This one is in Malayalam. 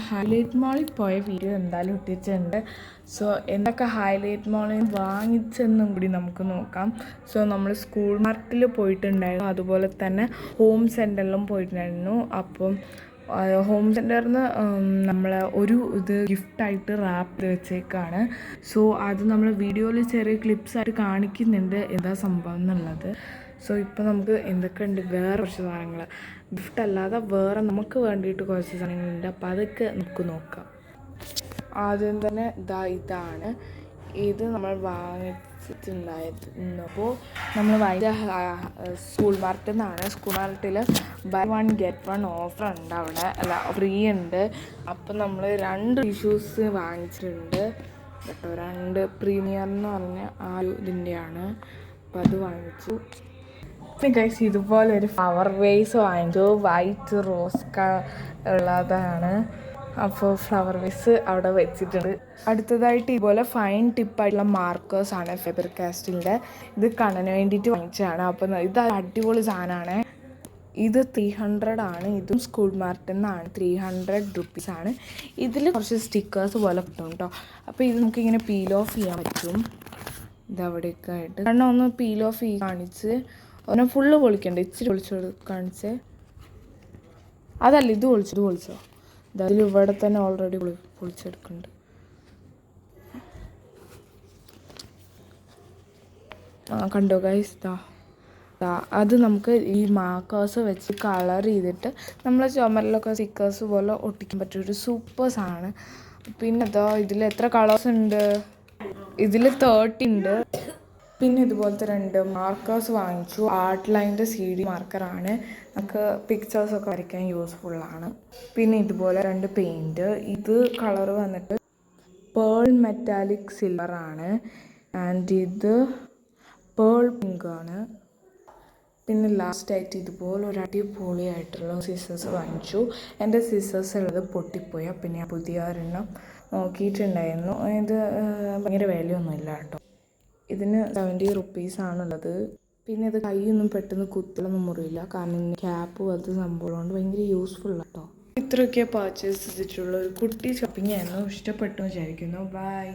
ഹൈലൈറ്റ് മാളിൽ പോയ വീഡിയോ എന്തായാലും ഇട്ടിട്ടുണ്ട്. സോ എന്തൊക്കെ ഹൈലൈറ്റ് മാളിൽ വാങ്ങിച്ചെന്നും കൂടി നമുക്ക് നോക്കാം. സോ നമ്മൾ സ്കൂൾ മാർക്കറ്റിൽ പോയിട്ടുണ്ടായിരുന്നു, അതുപോലെ തന്നെ ഹോം സെൻറ്ററിലും പോയിട്ടുണ്ടായിരുന്നു. അപ്പം ഹോം സെൻറ്ററിൽ നിന്ന് നമ്മൾ ഒരു ഗിഫ്റ്റായിട്ട് റാപ്പ് ചെയ്ത് വെച്ചേക്കാണ്. സോ അത് നമ്മൾ വീഡിയോയിൽ ചെറിയ ക്ലിപ്സായിട്ട് കാണിക്കുന്നുണ്ട് എന്താ സംഭവം എന്നുള്ളത്. സോ ഇപ്പോൾ നമുക്ക് എന്തൊക്കെയുണ്ട്, വേറെ കുറച്ച് സാധനങ്ങൾ ഗിഫ്റ്റ് അല്ലാതെ വേറെ നമുക്ക് വേണ്ടിയിട്ട് കുറച്ച് സാധനങ്ങളുണ്ട്. അപ്പോൾ അതൊക്കെ നമുക്ക് നോക്കാം. ആദ്യം തന്നെ ഇതാണ്. ഇത് നമ്മൾ വാങ്ങിച്ചിട്ടുണ്ടായിരുന്നപ്പോൾ നമ്മൾ സ്കൂൾ മാർക്കറ്റിൽ നിന്നാണ്. സ്കൂൾ മാർക്കറ്റിൽ ബൈ 1 get 1 ഓഫർ ഉണ്ട്, അവിടെ അല്ല ഫ്രീ ഉണ്ട്. അപ്പം നമ്മൾ 2 ടിഷ്യൂസ് വാങ്ങിച്ചിട്ടുണ്ട് കേട്ടോ. 2 പ്രീമിയർ എന്ന് പറഞ്ഞ ആ ഇതിൻ്റെയാണ്. അപ്പോൾ അത് വാങ്ങിച്ചു. പിന്നെ ഗൈസ് ഇതുപോലെ ഒരു ഫ്ലവർ വേസ് വാങ്ങിച്ചു, വൈറ്റ് റോസ് ഉള്ളതാണ്. അപ്പോൾ ഫ്ലവർ വേസ് അവിടെ വെച്ചിട്ടുണ്ട്. അടുത്തതായിട്ട് ഇതുപോലെ ഫൈൻ ടിപ്പായിട്ടുള്ള മാർക്കേഴ്സാണ് ഫെബർ കാസ്റ്റിലിൻ്റെ. ഇത് കണ്ണന് വേണ്ടിയിട്ട് വാങ്ങിച്ചതാണ്. അപ്പം ഇത് അടിപൊളി സാധനമാണ്. ഇത് 300 ആണ്. ഇതും സ്കൂൾ മാർക്കറ്റിൽ നിന്നാണ്. 300 റുപ്പീസാണ്. ഇതിൽ കുറച്ച് സ്റ്റിക്കേഴ്സ് പോലെ കിട്ടും കേട്ടോ. അപ്പോൾ ഇത് നമുക്കിങ്ങനെ പീൽ ഓഫ് ചെയ്യാൻ പറ്റും. ഇതവിടെയൊക്കെ ആയിട്ട് കാരണം ഒന്ന് പീൽ ഓഫ് കാണിച്ച് ഒന്ന് ഫുള്ള് പൊളിക്കണ്ട, ഇച്ചിരി പൊളിച്ചു കാണിച്ച്. അതല്ല, ഇത് പൊളിച്ചോ. അതിൽ ഇവിടെ തന്നെ ഓൾറെഡി പൊളിച്ചെടുക്കുന്നുണ്ട്. കണ്ടോ ഗൈസ്, അത് നമുക്ക് ഈ മാർക്കേഴ്സ് വെച്ച് കളർ ചെയ്തിട്ട് നമ്മളെ ചുമരിലൊക്കെ സ്റ്റിക്കേഴ്സ് പോലെ ഒട്ടിക്കാൻ പറ്റിയൊരു സൂപ്പർ സാധനമാണ്. പിന്നെ ഇതിൽ എത്ര കളേഴ്സ് ഉണ്ട്? ഇതിൽ 30 ഉണ്ട്. പിന്നെ ഇതുപോലത്തെ 2 മാർക്കേഴ്സ് വാങ്ങിച്ചു. ആർട്ട് ലൈൻ്റെ CD മാർക്കറാണ്. നമുക്ക് പിക്ചേഴ്സൊക്കെ വരയ്ക്കാൻ യൂസ്ഫുള്ളാണ്. പിന്നെ ഇതുപോലെ 2 പെയിൻറ്റ്. ഇത് കളർ വന്നിട്ട് പേൾ മെറ്റാലിക് സിൽവറാണ്. ആൻഡ് ഇത് പേൾ പിങ്കാണ്. പിന്നെ ലാസ്റ്റായിട്ട് ഇതുപോലെ ഒരു അടിപൊളിയായിട്ടുള്ള സിസേഴ്സ് വാങ്ങിച്ചു. എൻ്റെ സിസേഴ്സ് ഉള്ളത് പൊട്ടിപ്പോയി. പിന്നെ ഞാൻ പുതിയ ഒരെണ്ണം നോക്കിയിട്ടുണ്ടായിരുന്നു. ഇത് ഭയങ്കര വിലയൊന്നുമില്ല കേട്ടോ. ഇതിന് 70 റുപ്പീസാണുള്ളത്. പിന്നെ ഇത് കൈയൊന്നും പെട്ടെന്ന് കുത്തിലൊന്നും മുറിയില്ല, കാരണം ക്യാപ്പ് പോലത്തെ സംഭവമുണ്ട്. ഭയങ്കര യൂസ്ഫുൾ കേട്ടോ. ഇത്രയൊക്കെ പർച്ചേസ് ചെയ്തിട്ടുള്ള ഒരു കുട്ടി ഷോപ്പിംഗ് ആയിരുന്നു. ഇഷ്ടപ്പെട്ടു വിചാരിക്കുന്നു. ബൈ.